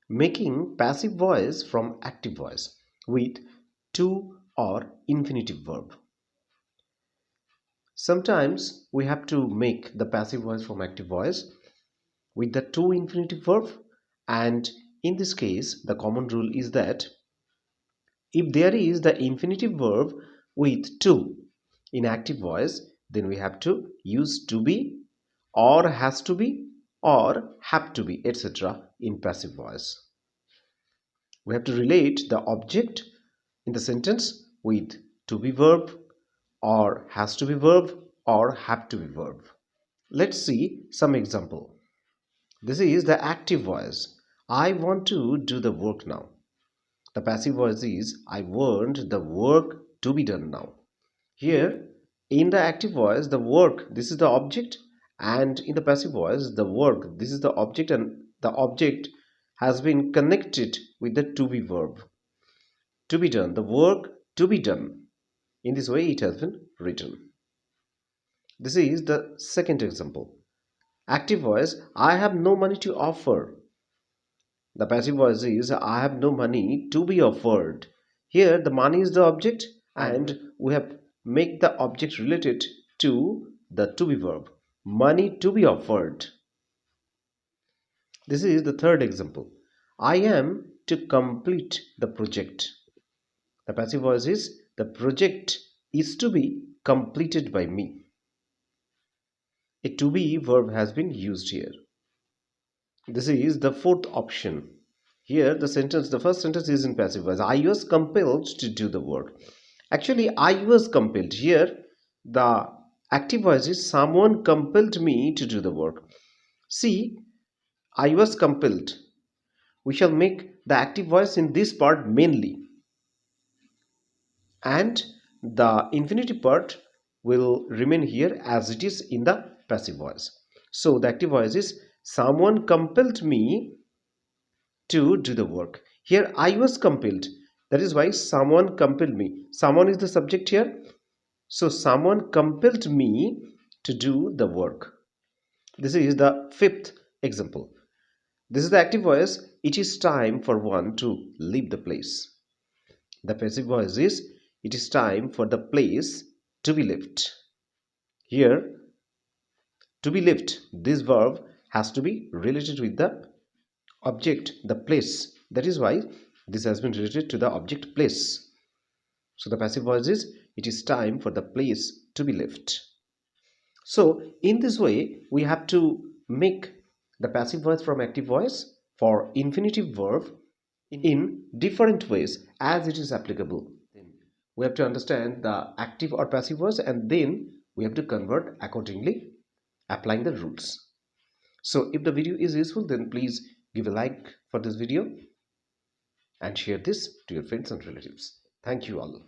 Making passive voice from active voice with to or infinitive verb. Sometimes we have to make the passive voice from active voice with the to infinitive verb, and in this case the common rule is that if there is the infinitive verb with to in active voice, then we have to use to be or has to be or have to be, etc. in passive voice. We have to relate the object in the sentence with to be verb or has to be verb or have to be verb. Let's see some example. This is the active voice. I want to do the work now. The passive voice is I want the work to be done now. Here in the active voice, the work, this is the object, and in the passive voice, the work, this is the object, and the object has been connected with the to be verb. To be done, the work to be done. In this way it has been written. This is the second example. Active voice, I have no money to offer. The passive voice is I have no money to be offered. Here the money is the object and we have make the object related to the to be verb. Money to be offered. This is the third example. I am to complete the project. The passive voice is the project is to be completed by me. A to be verb has been used here. This is the fourth option. Here the first sentence is in passive voice. I was compelled to do the work. Actually, I was compelled. Here the active voice is someone compelled me to do the work. See, I was compelled. We shall make the active voice in this part mainly, and the infinitive part will remain here as it is in the passive voice. So the active voice is someone compelled me to do the work. Here I was compelled. That is why someone compelled me. Someone is the subject here. So someone compelled me to do the work. This is the fifth example. This is the active voice. It is time for one to leave the place. The passive voice is it is time for the place to be left. Here, to be left, this verb has to be related with the object, the place. That is why this has been related to the object place. So the passive voice is it is time for the place to be left. So in this way, we have to make the passive voice from active voice for infinitive verb in different ways as it is applicable. We have to understand the active or passive voice and then we have to convert accordingly, applying the rules. So if the video is useful, then please give a like for this video and share this to your friends and relatives. Thank you all.